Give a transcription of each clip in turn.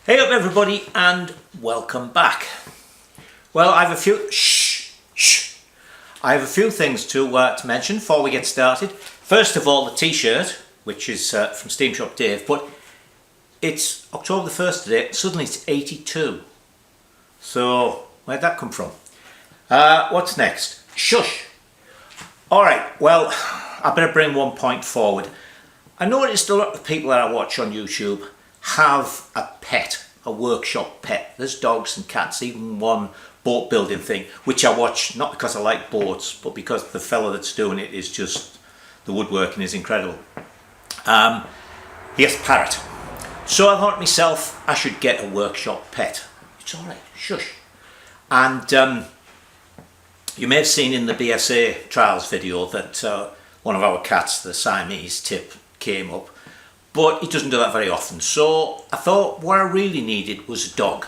Hey up everybody and welcome back. Well, I have a few things to mention before we get started. First of all, the t-shirt, which is from Steam Shop Dave, but it's October the 1st today, suddenly it's 82. So where'd that come from? What's next? Shush. Alright, well, I better bring one point forward. I noticed a lot of people that I watch on YouTube have a pet, a workshop pet. There's dogs and cats, even one boat building thing, which I watch not because I like boats, but because the fella that's doing it is just, the woodworking is incredible. He has a parrot. So I thought to myself, I should get a workshop pet. It's alright, shush. And you may have seen in the BSA trials video that one of our cats, the Siamese Tip, came up. But he doesn't do that very often, so I thought what I really needed was a dog.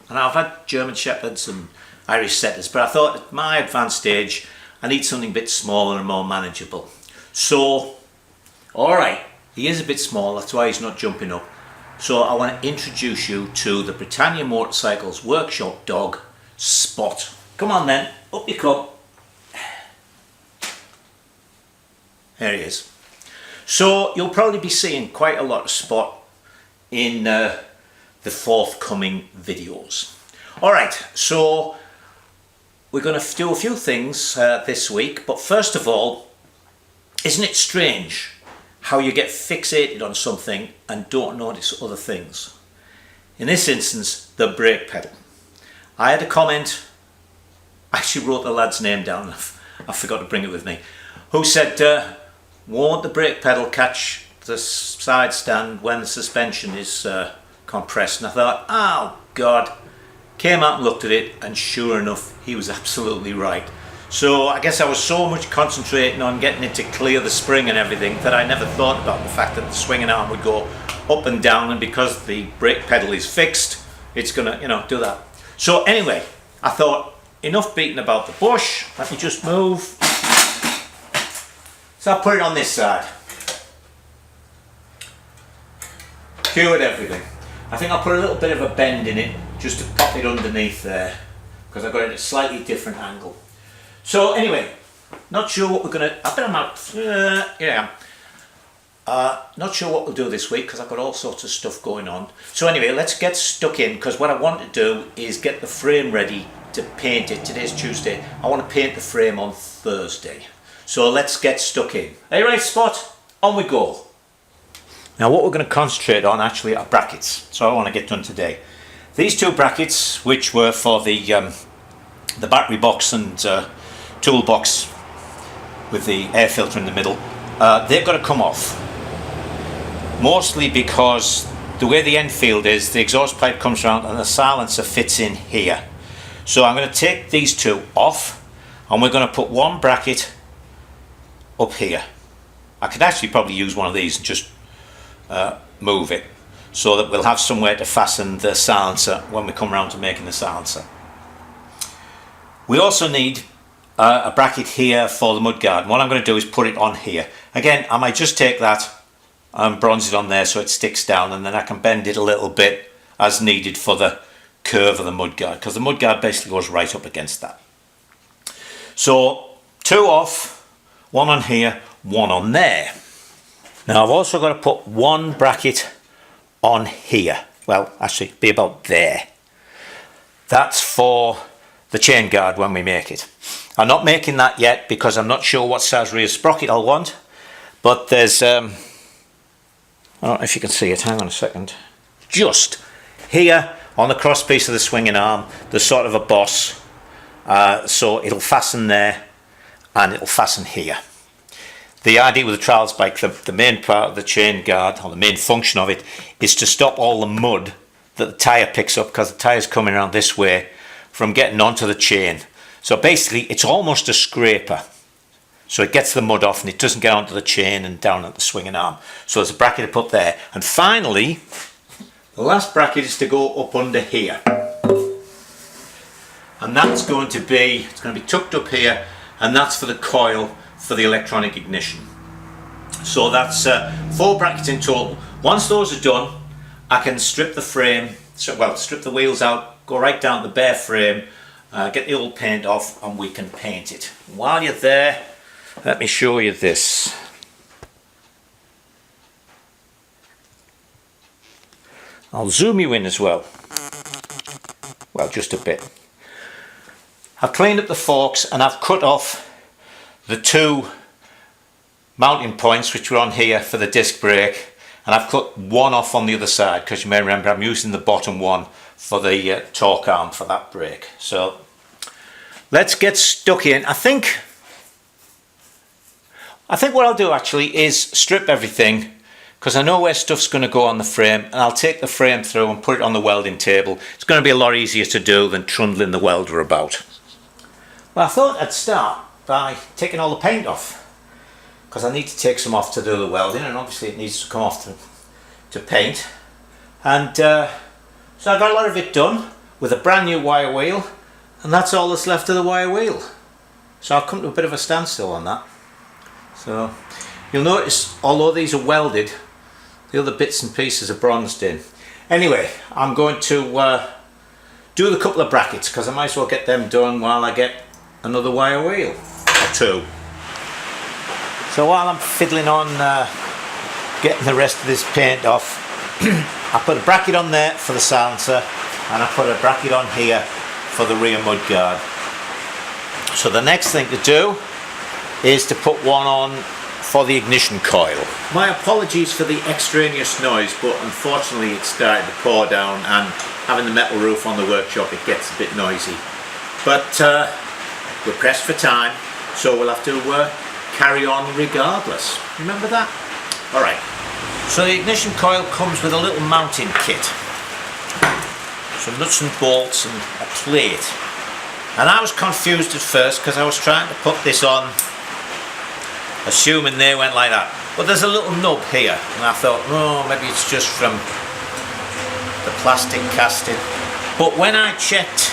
And I've had German Shepherds and Irish Setters, but I thought at my advanced stage I need something a bit smaller and more manageable. So, alright, he is a bit small, that's why he's not jumping up. So I want to introduce you to the Britannia Motorcycles workshop dog, Spot. Come on then, up you come. There he is. So you'll probably be seeing quite a lot of Spot in the forthcoming videos. Alright, so we're going to do a few things this week, but first of all, isn't it strange how you get fixated on something and don't notice other things? In this instance, the brake pedal. I had a comment, I actually wrote the lad's name down, I forgot to bring it with me, who said, won't the brake pedal catch the side stand when the suspension is compressed? And I thought, oh God. Came out and looked at it, and sure enough, he was absolutely right. So I guess I was so much concentrating on getting it to clear the spring and everything that I never thought about the fact that the swinging arm would go up and down, and because the brake pedal is fixed, it's gonna, do that. So anyway, I thought, enough beating about the bush, let me just move. So I put it on this side. Cured everything. I think I'll put a little bit of a bend in it just to pop it underneath there, because I've got it at a slightly different angle. So anyway, not sure what we're going to, I bet I'm out, here I am. Not sure what we'll do this week because I've got all sorts of stuff going on. So anyway, let's get stuck in, because what I want to do is get the frame ready to paint it. Today's Tuesday. I want to paint the frame on Thursday. So let's get stuck in. Are you ready, Spot? On we go. Now what we're going to concentrate on actually are brackets. So I want to get done today. These two brackets, which were for the battery box and toolbox with the air filter in the middle, they've got to come off. Mostly because the way the Enfield is, the exhaust pipe comes around and the silencer fits in here. So I'm going to take these two off, and we're going to put one bracket up here. I could actually probably use one of these and just move it so that we'll have somewhere to fasten the silencer when we come around to making the silencer. We also need a bracket here for the mudguard, and what I'm going to do is put it on here. Again, I might just take that and bronze it on there so it sticks down, and then I can bend it a little bit as needed for the curve of the mudguard, because the mudguard basically goes right up against that. So two off, one on here, one on there. Now I've also got to put one bracket on here. Well, actually be about there. That's for the chain guard when we make it. I'm not making that yet because I'm not sure what size rear sprocket I'll want. But there's, I don't know if you can see it, hang on a second. Just here on the cross piece of the swinging arm, there's sort of a boss. So it'll fasten there and it'll fasten here. The idea with the trials bike, the main part of the chain guard, or the main function of it, is to stop all the mud that the tyre picks up, because the tyre's coming around this way, from getting onto the chain. So basically it's almost a scraper. So it gets the mud off and it doesn't get onto the chain and down at the swinging arm. So there's a bracket to put there. And finally, the last bracket is to go up under here. And that's going to be, it's going to be tucked up here, and that's for the coil for the electronic ignition. So that's 4 brackets in total. Once those are done, I can strip the frame, strip the wheels out, go right down to the bare frame, get the old paint off, and we can paint it. While you're there, let me show you this. I'll zoom you in as well. Well, just a bit. I've cleaned up the forks and I've cut off the two mounting points which were on here for the disc brake, and I've cut one off on the other side because you may remember I'm using the bottom one for the torque arm for that brake. So let's get stuck in. I think what I'll do actually is strip everything, because I know where stuff's going to go on the frame, and I'll take the frame through and put it on the welding table. It's going to be a lot easier to do than trundling the welder about. Well, I thought I'd start by taking all the paint off, because I need to take some off to do the welding, and obviously it needs to come off to paint. And so I got a lot of it done with a brand new wire wheel, and that's all that's left of the wire wheel. So I'll come to a bit of a standstill on that. So you'll notice, although these are welded, the other bits and pieces are bronzed in. Anyway, I'm going to do the couple of brackets, because I might as well get them done while I get another wire wheel or two. So while I'm fiddling on getting the rest of this paint off, I put a bracket on there for the silencer, and I put a bracket on here for the rear mudguard. So the next thing to do is to put one on for the ignition coil. My apologies for the extraneous noise, but unfortunately it started to pour down, and having the metal roof on the workshop, it gets a bit noisy. But we're pressed for time, so we'll have to carry on regardless. Remember that? Alright, so the ignition coil comes with a little mounting kit, some nuts and bolts and a plate. And I was confused at first because I was trying to put this on assuming they went like that. But there's a little nub here, and I thought, oh, maybe it's just from the plastic casting. But when I checked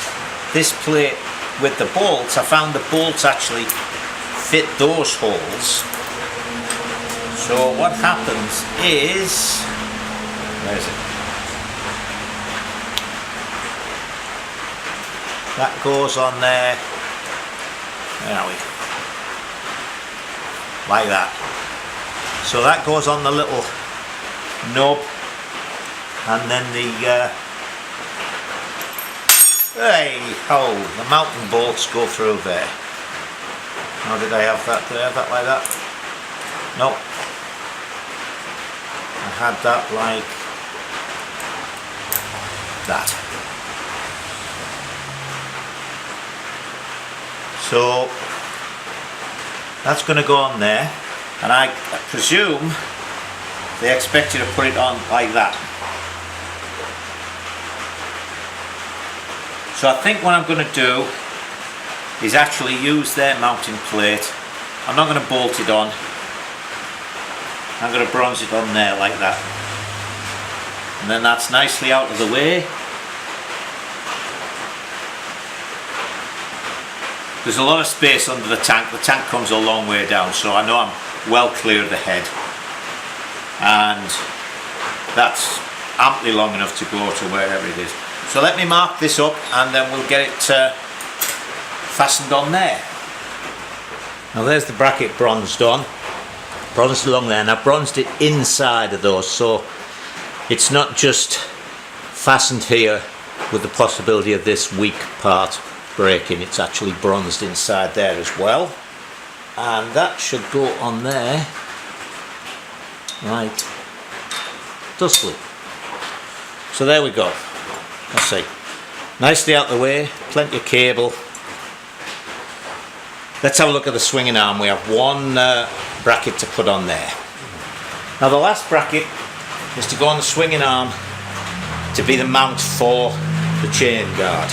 this plate with the bolts, I found the bolts actually fit those holes. So what happens is, where is it? That goes on there. Where are we? Like that. So that goes on the little nub, and then the the mounting bolts go through there. How did I have that there? That like that? No. I had that like that. So that's going to go on there, and I presume they expect you to put it on like that. So I think what I'm going to do is actually use their mounting plate. I'm not going to bolt it on. I'm going to bronze it on there like that. And then that's nicely out of the way. There's a lot of space under the tank. The tank comes a long way down, so I know I'm well clear of the head. And that's amply long enough to go to wherever it is. So let me mark this up, and then we'll get it fastened on there. Now there's the bracket bronzed on. Bronzed along there, and I've bronzed it inside of those, so it's not just fastened here with the possibility of this weak part breaking. It's actually bronzed inside there as well, and that should go on there right thusly. So there we go. Let's see, nicely out the way, plenty of cable. Let's have a look at the swinging arm. We have one bracket to put on there. Now the last bracket is to go on the swinging arm to be the mount for the chain guard.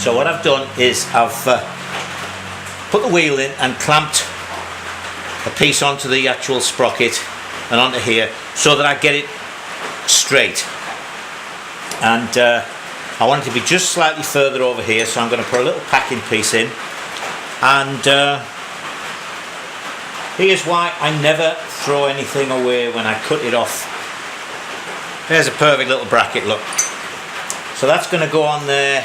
So what I've done is I've put the wheel in and clamped a piece onto the actual sprocket and onto here so that I get it straight. And I want it to be just slightly further over here, so I'm going to put a little packing piece in. And here's why I never throw anything away when I cut it off There's a perfect little bracket, look. So that's going to go on there.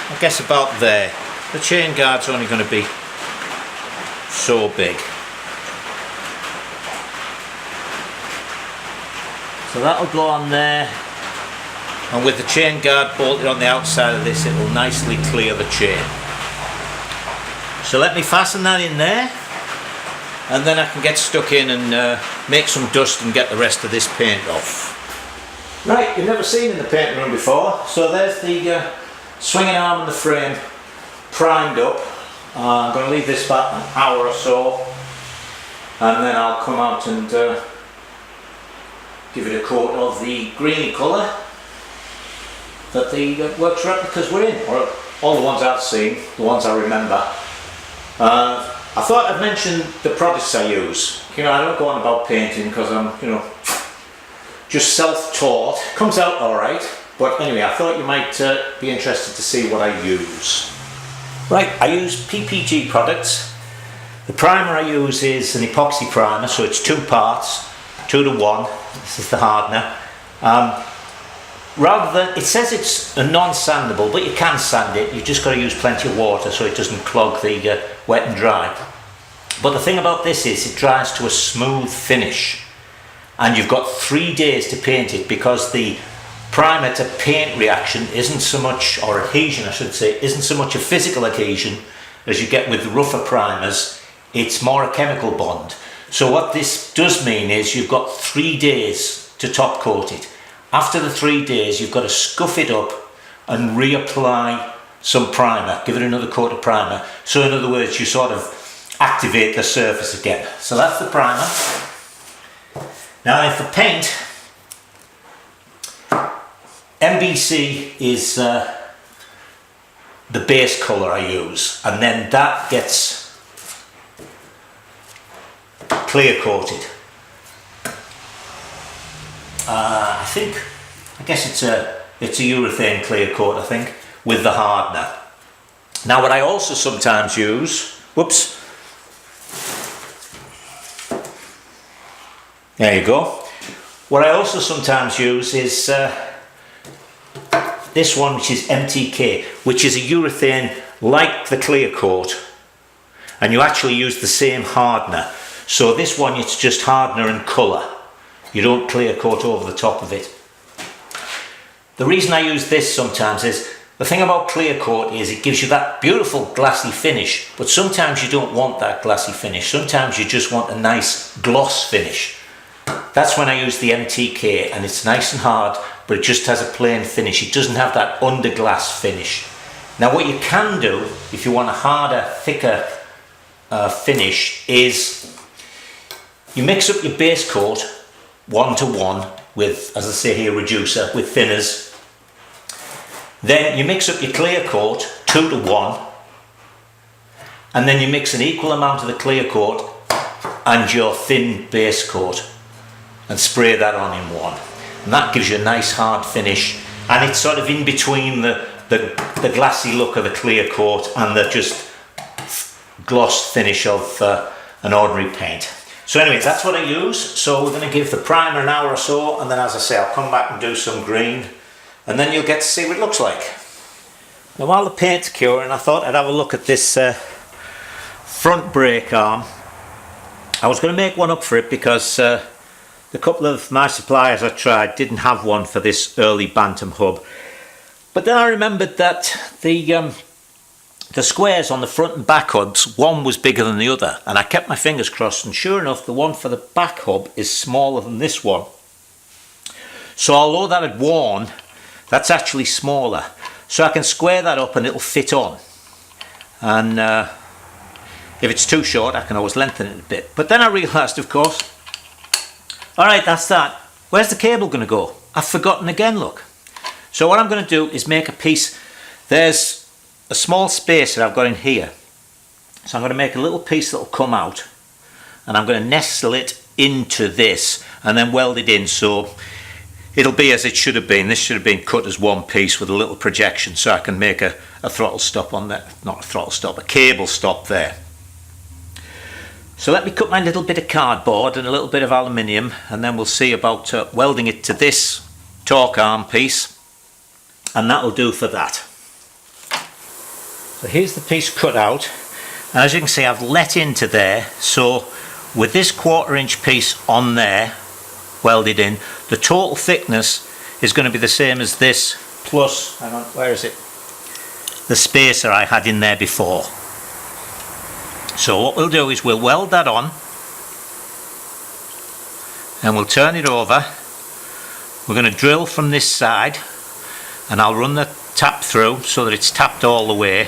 I guess about there. The chain guard's only going to be so big. So that'll go on there, and with the chain guard bolted on the outside of this, it will nicely clear the chain. So let me fasten that in there, and then I can get stuck in and make some dust and get the rest of this paint off. Right, you've never seen in the paint room before, so there's the swinging arm and the frame primed up. I'm going to leave this about an hour or so, and then I'll come out and give it a coat of the greeny colour that the works replicas were in, or all the ones I've seen, the ones I remember. I thought I'd mention the products I use. You know, I don't go on about painting because I'm, you know, just self-taught. Comes out alright, but anyway, I thought you might be interested to see what I use. Right, I use PPG products. The primer I use is an epoxy primer, so it's 2 parts, 2 to 1. This is the hardener. Rather than, it says it's a non-sandable, but you can sand it. You've just got to use plenty of water so it doesn't clog the wet and dry. But the thing about this is it dries to a smooth finish, and you've got 3 days to paint it, because the primer to paint reaction isn't so much, or adhesion I should say, isn't so much a physical adhesion as you get with the rougher primers. It's more a chemical bond. So what this does mean is you've got 3 days to top coat it. After the 3 days, you've got to scuff it up and reapply some primer, give it another coat of primer. So in other words, you sort of activate the surface again. So that's the primer. Now for paint, MBC is the base colour I use, and then that gets clear coated. I guess it's a urethane clear coat, I think, with the hardener. Now what I also sometimes use, whoops, there you go. What I also sometimes use is this one, which is MTK, which is a urethane like the clear coat, and you actually use the same hardener. So this one, it's just hardener and colour. You don't clear coat over the top of it. The reason I use this sometimes is, the thing about clear coat is it gives you that beautiful glassy finish, but sometimes you don't want that glassy finish. Sometimes you just want a nice gloss finish. That's when I use the MTK, and it's nice and hard, but it just has a plain finish. It doesn't have that underglass finish. Now what you can do, if you want a harder, thicker finish, is you mix up your base coat 1 to 1 with, as I say here, reducer with thinners. Then you mix up your clear coat 2 to 1, and then you mix an equal amount of the clear coat and your thin base coat and spray that on in one, and that gives you a nice hard finish, and it's sort of in between the glassy look of the clear coat and the just gloss finish of an ordinary paint. So anyway, that's what I use. So we're going to give the primer an hour or so, and then, as I say, I'll come back and do some green, and then you'll get to see what it looks like. Now while the paint's curing, I thought I'd have a look at this front brake arm. I was going to make one up for it because the couple of my suppliers I tried didn't have one for this early Bantam hub. But then I remembered that the squares on the front and back hubs, one was bigger than the other, and I kept my fingers crossed, and sure enough, the one for the back hub is smaller than this one. So although that had worn, that's actually smaller. So I can square that up and it'll fit on. And if it's too short, I can always lengthen it a bit. But then I realised, of course, alright, that's that. Where's the cable going to go? I've forgotten again, look. So what I'm going to do is make a piece. There's a small space that I've got in here. So I'm going to make a little piece that will come out, and I'm going to nestle it into this and then weld it in, so it'll be as it should have been. This should have been cut as one piece with a little projection, so I can make a throttle stop on that, not a throttle stop, a cable stop there. So let me cut my little bit of cardboard and a little bit of aluminium, and then we'll see about welding it to this torque arm piece, and that'll do for that. So here's the piece cut out, and as you can see I've let into there, so with this 1/4 inch piece on there welded in, the total thickness is going to be the same as this plus, hang on, where is it, the spacer I had in there before. So what we'll do is we'll weld that on and we'll turn it over. We're going to drill from this side and I'll run the tap through so that it's tapped all the way,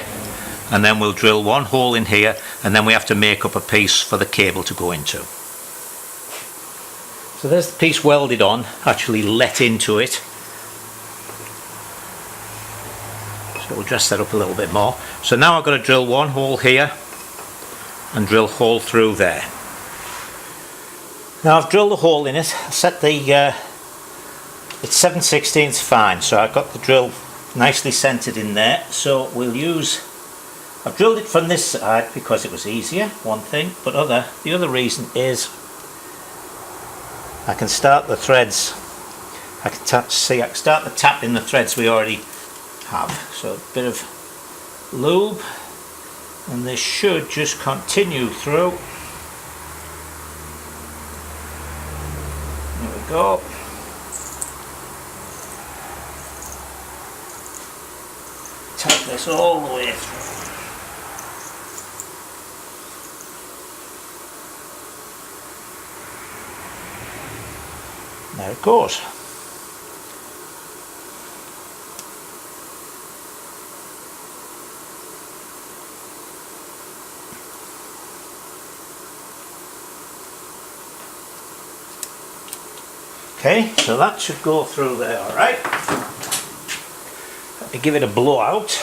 and then we'll drill one hole in here, and then we have to make up a piece for the cable to go into. So there's the piece welded on, actually let into it. So we'll dress that up a little bit more. So now I've got to drill one hole here and drill a hole through there. Now I've drilled a hole in it, set the it's 7/16 fine, so I've got the drill nicely centered in there. So we'll use, I've drilled it from this side because it was easier, one thing, but the other reason is I can start the threads, I can start the tap in the threads we already have. So a bit of lube, and this should just continue through. There we go. Tap this all the way through. There it goes. Okay, so that should go through there, alright. Let me give it a blowout.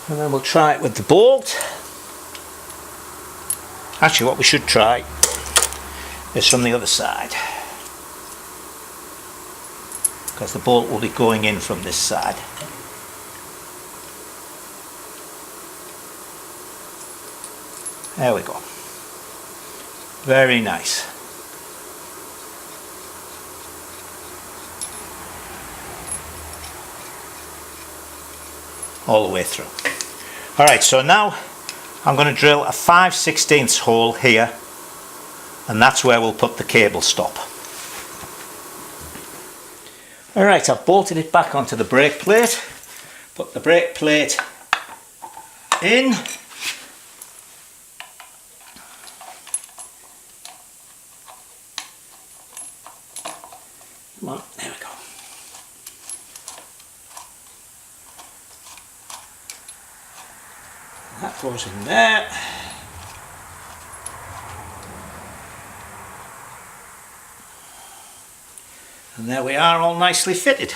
And then we'll try it with the bolt. Actually, what we should try is from the other side, because the bolt will be going in from this side. There we go. Very nice. All the way through. Alright, so now I'm going to drill a 5/16 hole here, and that's where we'll put the cable stop. Alright, I've bolted it back onto the brake plate. Put the brake plate in. Come on, there we go. That goes in there. And there we are, all nicely fitted.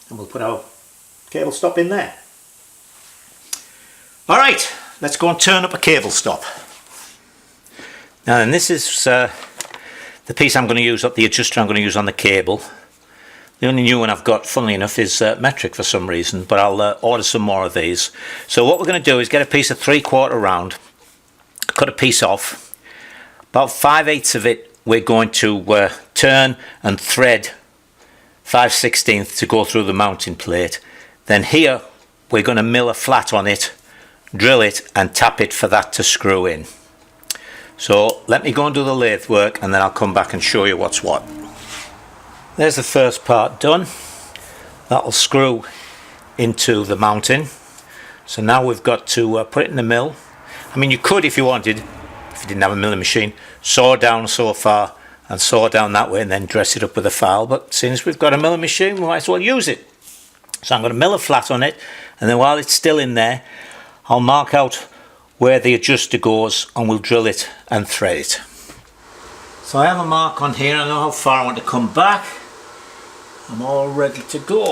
And we'll put our cable stop in there. Alright, let's go and turn up a cable stop. Now then, this is the piece I'm going to use up, the adjuster I'm going to use on the cable. The only new one I've got, funnily enough, is metric for some reason, but I'll order some more of these. So what we're going to do is get a piece of 3/4 round, cut a piece off. About 5/8 of it we're going to turn and thread 5/16 to go through the mounting plate. Then here we're going to mill a flat on it, drill it and tap it for that to screw in. So let me go and do the lathe work, and then I'll come back and show you what's what. There's the first part done. That'll screw into the mounting. So now we've got to put it in the mill. I mean, you could, if you wanted, if you didn't have a milling machine, saw down so far and saw down that way and then dress it up with a file, but since we've got a milling machine, we might as well use it. So I'm going to mill a flat on it, and then while it's still in there, I'll mark out where the adjuster goes and we'll drill it and thread it. So I have a mark on here. I know how far I want to come back. I'm all ready to go.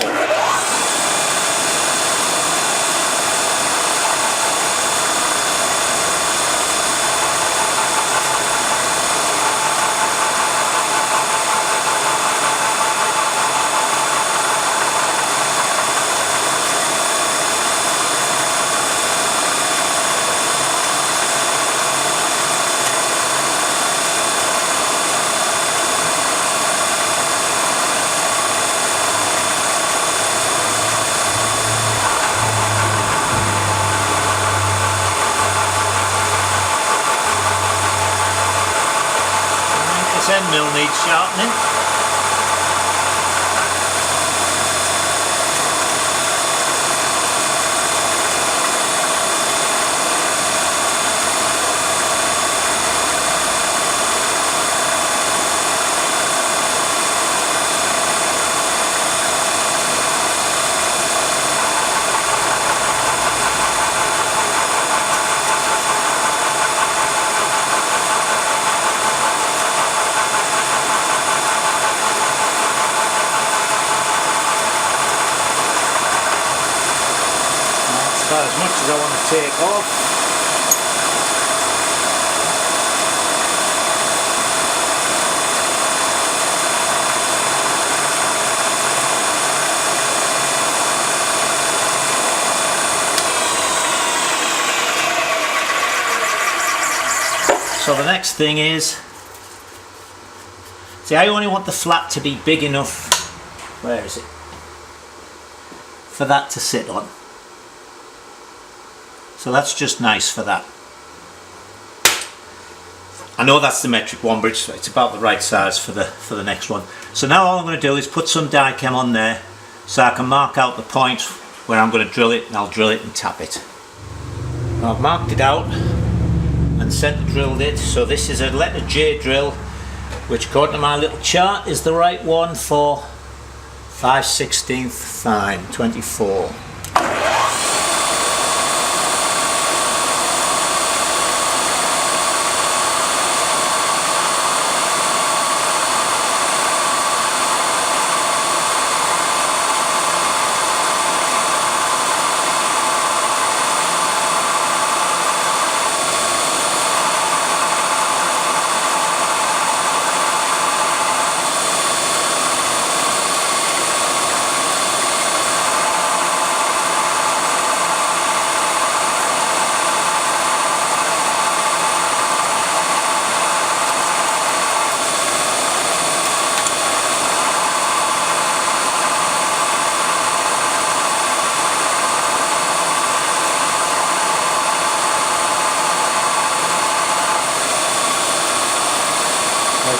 needs sharpening. About as much as I want to take off. So the next thing is, see, I only want the flat to be big enough, where is it, for that to sit on. So that's just nice for that. I know that's the metric one, but it's about the right size for the next one. So now all I'm going to do is put some die chem on there so I can mark out the point where I'm going to drill it, and I'll drill it and tap it. I've marked it out and centre drilled it. So this is a letter J drill, which according to my little chart is the right one for 5/16 fine, 24.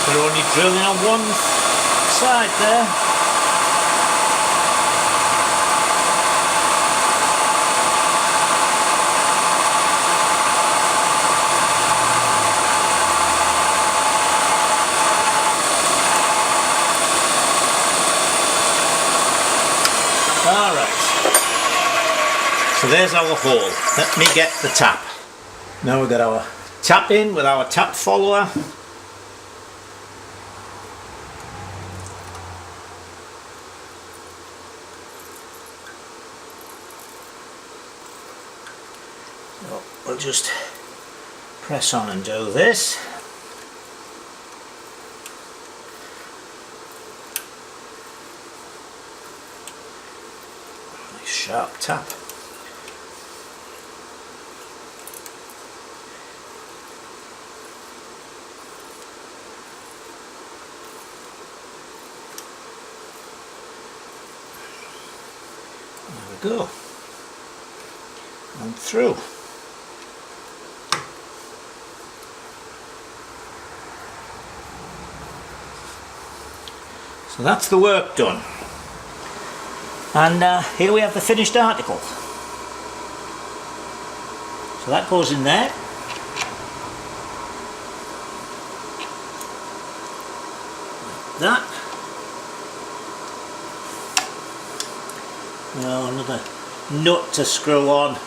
We're only drilling on one side there. Alright, so there's our hole. Let me get the tap. Now we've got our tap in with our tap follower. So we'll just press on and do this. Nice sharp tap. There we go. And through. So that's the work done, and here we have the finished article. So that goes in there. Like that. Now another nut to screw on.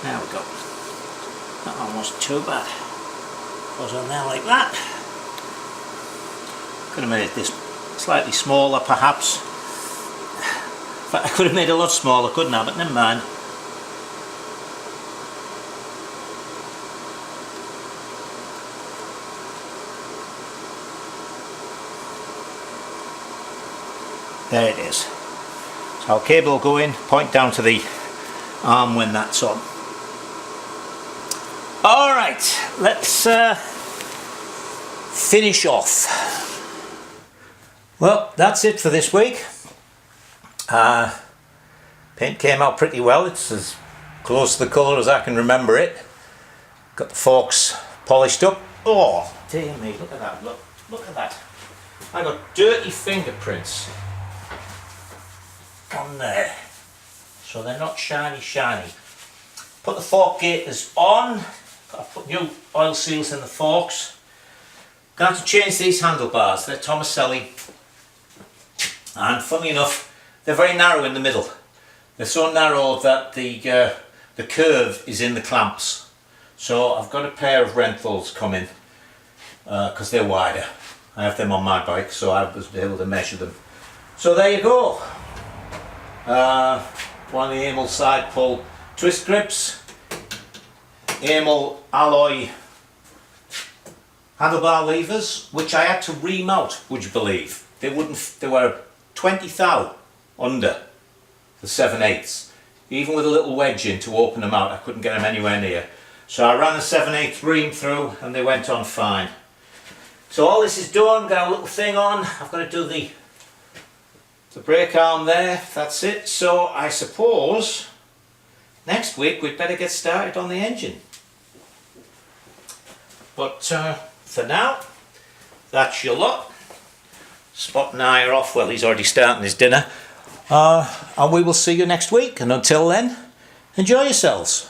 There we go. That one wasn't too bad. Goes on there like that. Could have made this slightly smaller perhaps. In fact, I could have made it a lot smaller, couldn't I? But never mind. There it is. So our cable will go in, point down to the arm when that's on. Alright, let's finish off. Well, that's it for this week. Paint came out pretty well. It's as close to the colour as I can remember it. Got the forks polished up. Oh, dear me, look at that, look at that. I got dirty fingerprints on there, so they're not shiny. Put the fork gaiters on. I've put new oil seals in the forks. Going to change these handlebars. They're Tomaselli, and funny enough, they're very narrow in the middle. They're so narrow that the curve is in the clamps. So I've got a pair of Renthals coming because they're wider. I have them on my bike, so I was able to measure them. So there you go. One of the Amel side pull twist grips, Amel alloy handlebar levers, which I had to remount, would you believe? They were 20 thou under the 7/8. Even with a little wedge in to open them out, I couldn't get them anywhere near. So I ran the 7/8 ream through and they went on fine. So all this is done, got a little thing on. I've got to do the brake arm there, that's it. So I suppose next week we'd better get started on the engine. But for now, that's your lot. Spot and I are off. Well, he's already starting his dinner. And we will see you next week. And until then, enjoy yourselves.